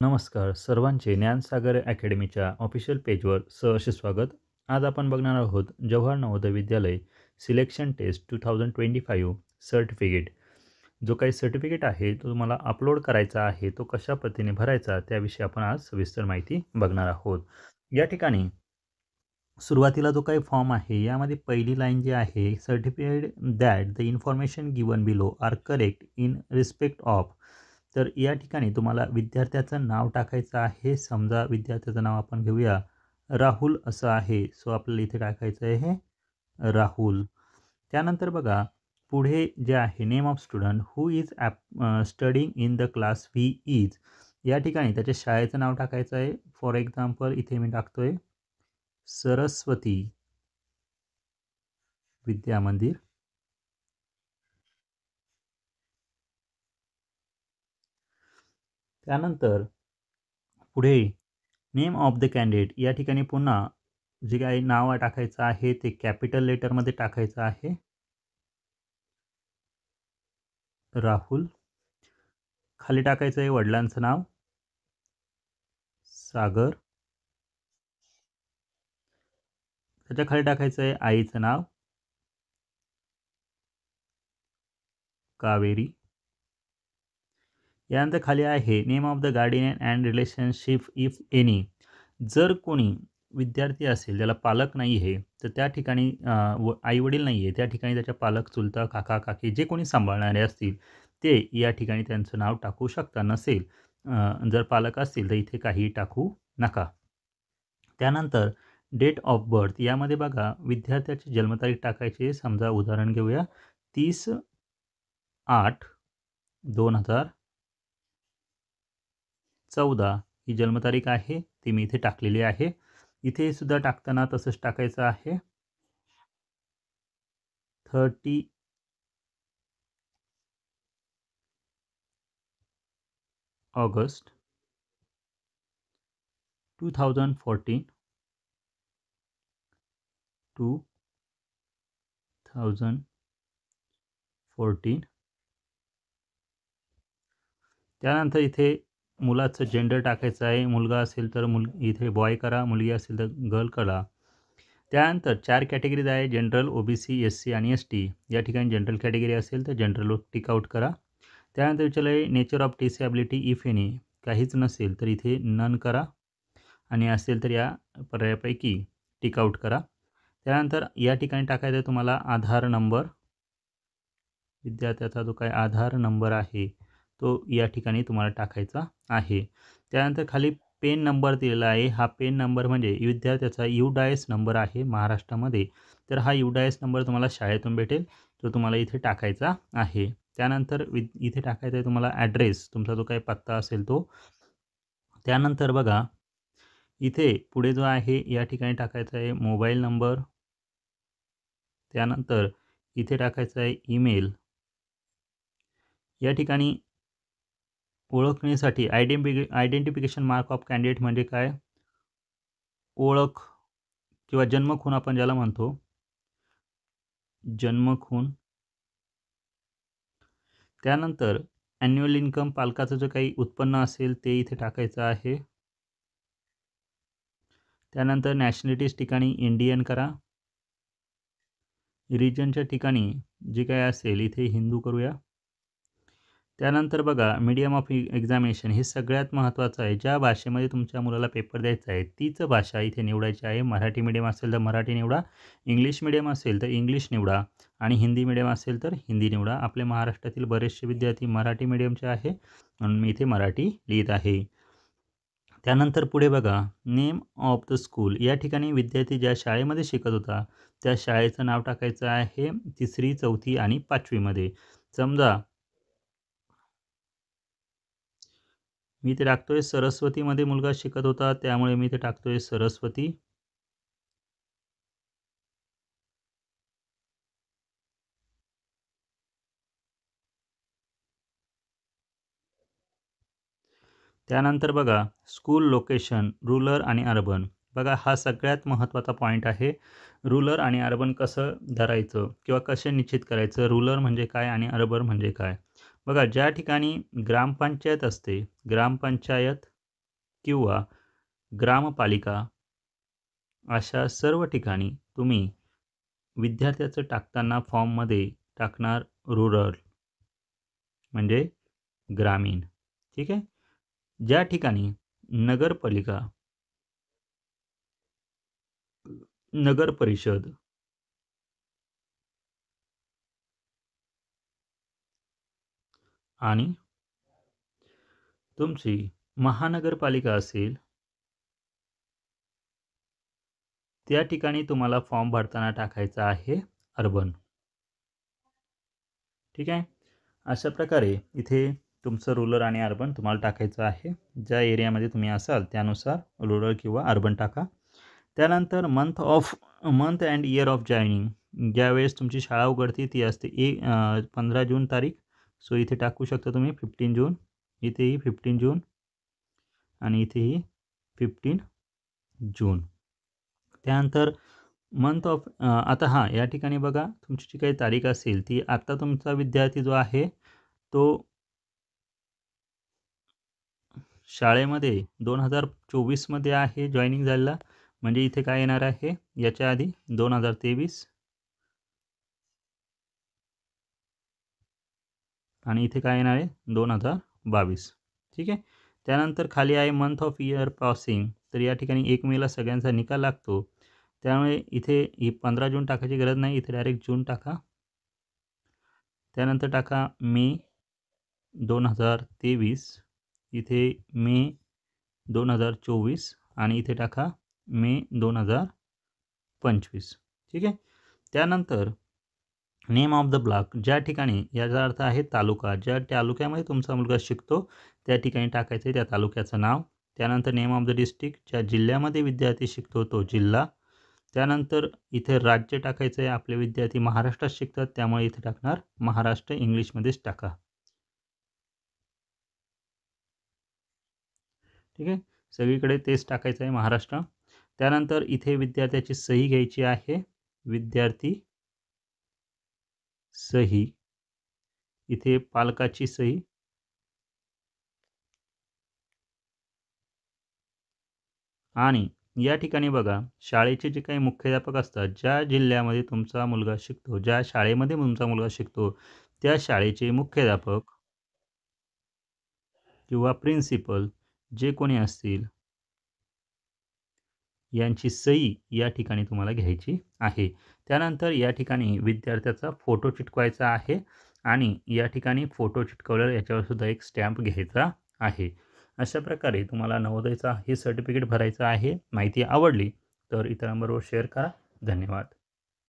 नमस्कार सर्वांचे ज्ञानसागर अकॅडमीच्या ऑफिशियल पेजवर सहर्ष स्वागत. आज आपण बघणार आहोत Jawahar Navodaya Vidyalaya selection taste 2025 certificate. जो काही सर्टिफिकेट आहे तो तुम्हाला अपलोड करायचा आहे, तो कशा पद्धतीने भरायचा त्याविषयी आपण आज सविस्तर माहिती बघणार आहोत. या ठिकाणी सुरुवातीला जो काही फॉर्म आहे यामध्ये पहिली लाईन जी आहे, certified that the information given below are correct in respect of. तर या ठिकाणी तुम्हाला विद्यार्थ्याचं नाव टाकायचं आहे. समजा विद्यार्थ्याचं नाव आपण घेऊया राहुल असं आहे. सो आपल्याला इथे टाकायचं आहे राहुल. त्यानंतर बघा पुढे जे आहे name of student who is studying in the class V is. या ठिकाणी त्याच्या शाळेचं नाव टाकायचं आहे. फॉर एक्झाम्पल इथे मी टाकतोय सरस्वती विद्या मंदिर. त्यानंतर पुढे नेम ऑफ द कॅन्डिडेट. या ठिकाणी पुन्हा जे काही नाव टाकायचं आहे ते कॅपिटल लेटरमध्ये टाकायचं आहे राहुल. खाली टाकायचं आहे वडिलांचं नाव सागर. त्याच्या खाली टाकायचं आहे आईचं नाव कावेरी. यानंतर खाली आहे name of the guardian and relationship if any. जर कोणी विद्यार्थी असेल त्याला पालक नाही आहे तर त्या ठिकाणी आई वडील नाही आहे त्या ठिकाणी त्याच्या पालक चुलता काका काकी जे कोणी सांभाळणारे असतील ते या ठिकाणी त्यांचं नाव टाकू शकता. नसेल जर पालक असतील तर इथे काही टाकू नका. त्यानंतर डेट ऑफ बर्थ. यामध्ये बघा विद्यार्थ्याची जन्मतारीख टाकायची. समजा उदाहरण घेऊया 30/8/2014 ही जन्मतारीख आहे ती मी इथे टाकलेली आहे. इथे सुद्धा टाकताना तसंच टाकायचं आहे 30 ऑगस्ट 2014 त्यानंतर इथे मुलाचं जेंडर टाकायचं आहे. मुलगा असेल तर इथे बॉय करा, मुलगी असेल तर गर्ल करा. त्यानंतर 4 कॅटेगरीज आहे जनरल, OBC, SC आणि ST. या ठिकाणी जनरल कॅटेगरी असेल तर जनरल टिक आउट करा. त्यानंतर विचारलं आहे nature of disability if any. काहीच नसेल तर इथे नन करा आणि असेल तर या पर्यायापैकी टिक आउट करा. त्यानंतर या ठिकाणी टाकायचं आहे तुम्हाला आधार नंबर. विद्यार्थ्याचा जो काही आधार नंबर आहे तो या ठिकाणी तुम्हाला टाकायचा आहे. त्यानंतर खाली पेन नंबर दिलेला आहे. हा पेन नंबर म्हणजे विद्यार्थ्याचा UDIS नंबर आहे महाराष्ट्रामध्ये. तर हा UDIS नंबर तुम्हाला शाळेतून भेटेल तो तुम्हाला इथे टाकायचा आहे. त्यानंतर इथे टाकायचा आहे तुम्हाला ॲड्रेस, तुमचा जो काही पत्ता असेल तो. त्यानंतर बघा इथे पुढे जो आहे या ठिकाणी टाकायचा आहे मोबाईल नंबर. त्यानंतर इथे टाकायचा आहे ईमेल. या ठिकाणी ओळखण्यासाठी आयडेंटिफिकेशन मार्क ऑफ कॅन्डिडेट म्हणजे काय, ओळख किंवा जन्मखून आपण ज्याला म्हणतो जन्मखून. त्यानंतर ॲन्युअल इन्कम, पालकाचं जे काही उत्पन्न असेल ते इथे टाकायचं आहे. त्यानंतर नॅशनॅलिटीज ठिकाणी इंडियन करा. रिजनच्या ठिकाणी जे काही असेल इथे हिंदू करूया. त्यानंतर बघा मीडियम ऑफ एक्झामिनेशन हे सगळ्यात महत्त्वाचं आहे. ज्या भाषेमध्ये तुमच्या मुलाला पेपर द्यायचा आहे तीच भाषा इथे निवडायची आहे. मराठी मीडियम असेल तर मराठी निवडा, इंग्लिश मीडियम असेल तर इंग्लिश निवडा आणि हिंदी मीडियम असेल तर हिंदी निवडा. आपल्या महाराष्ट्रातील बरेचसे विद्यार्थी मराठी मीडियमचे आहे म्हणून मी इथे मराठी लिहित आहे. त्यानंतर पुढे बघा नेम ऑफ द स्कूल. या ठिकाणी विद्यार्थी ज्या शाळेमध्ये शिकत होता त्या शाळेचं नाव टाकायचं आहे 3री 4थी आणि 5वीमध्ये. समजा मी इथे टाकतोय सरस्वतीमध्ये मुलगा शिकत होता त्यामुळे मी इथे टाकतोय सरस्वती. त्यानंतर बघा स्कूल लोकेशन रूरल आणि अर्बन. बघा हा सगळ्यात महत्त्वाचा पॉईंट आहे. रूरल आणि अर्बन कसं धरायचं किंवा कसे निश्चित करायचं, रूरल म्हणजे काय आणि अर्बन म्हणजे काय. बघा ज्या ठिकाणी ग्रामपंचायत असते, ग्रामपंचायत किंवा ग्रामपालिका अशा सर्व ठिकाणी तुम्ही विद्यार्थ्याचं टाकताना फॉर्ममध्ये टाकणार रुरल म्हणजे ग्रामीण. ठीक आहे. ज्या ठिकाणी नगरपालिका, नगर परिषद आणि तुमची महानगरपालिका असेल, त्या ठिकाणी तुम्हाला फॉर्म भरताना टाकायचा आहे अर्बन. ठीक आहे. अशा प्रकारे इथे तुमचं रुरल आणि अर्बन तुम्हाला टाकायचं आहे. ज्या एरियामध्ये तुम्ही असाल त्यानुसार रुरल किंवा अर्बन टाका. त्यानंतर month and year of joining ज्यावेळेस तुमची शाळा उघडते ती असते 15 जून तारीख. सो इथे टाकू शकता तुम्ही 15 जून. इथेही 15 जून आणि इथेही 15 जून. त्यानंतर आता हां, या ठिकाणी बघा तुमची जी काही तारीख असेल ती आता तुमचा विद्यार्थी जो आहे तो शाळेमध्ये 2024 मध्ये आहे जॉइनिंग झालेला. म्हणजे इथे काय येणार आहे याच्या आधी 2023 आणि इथे काय येणार आहे 2022. ठीक आहे. त्यानंतर खाली आहे मंथ ऑफ इयर पासिंग. तर या ठिकाणी 1 मेला सगळ्यांचा निकाल लागतो. त्यामुळे इथे ही 15 जून टाकायची गरज नाही. इथे डायरेक्ट जून टाका. त्यानंतर टाका मे 2023. इथे मे 2024 आणि इथे टाका मे 2025. ठीक आहे. त्यानंतर नेम ऑफ द ब्लॉक ज्या ठिकाणी याचा अर्थ आहे तालुका. ज्या तालुक्यामध्ये तुमचा मुलगा शिकतो त्या ठिकाणी टाकायचं आहे त्या तालुक्याचं नाव. त्यानंतर नेम ऑफ द डिस्ट्रिक्ट ज्या जिल्ह्यामध्ये विद्यार्थी शिकतो तो जिल्हा. त्यानंतर इथे राज्य टाकायचं आहे. आपले विद्यार्थी महाराष्ट्रात शिकतात त्यामुळे इथे टाकणार महाराष्ट्र, इंग्लिशमध्येच टाका. ठीक आहे. सगळीकडे तेच टाकायचं आहे महाराष्ट्र. त्यानंतर इथे विद्यार्थ्याची सही घ्यायची आहे. विद्यार्थी सही. इथे पालकाची सही आणि या ठिकाणी बघा शाळेचे जे काही मुख्याध्यापक असतात, ज्या जिल्ह्यामध्ये तुमचा मुलगा शिकतो, ज्या शाळेमध्ये तुमचा मुलगा शिकतो, त्या शाळेचे मुख्याध्यापक किंवा प्रिन्सिपल जे कोणी असतील यांची सही या ठिकाणी तुम्हाला घ्यायची आहे. त्यानंतर या ठिकाणी विद्यार्थ्याचा फोटो चिटकवायचा आहे आणि या ठिकाणी फोटो चिटकवल्यावर याच्यावर सुद्धा एक स्टॅम्प घ्यायचा आहे. अशा प्रकारे तुम्हाला नवोदयचा हे सर्टिफिकेट भरायचं आहे. माहिती आवडली तर इतरांबरोबर शेअर करा. धन्यवाद.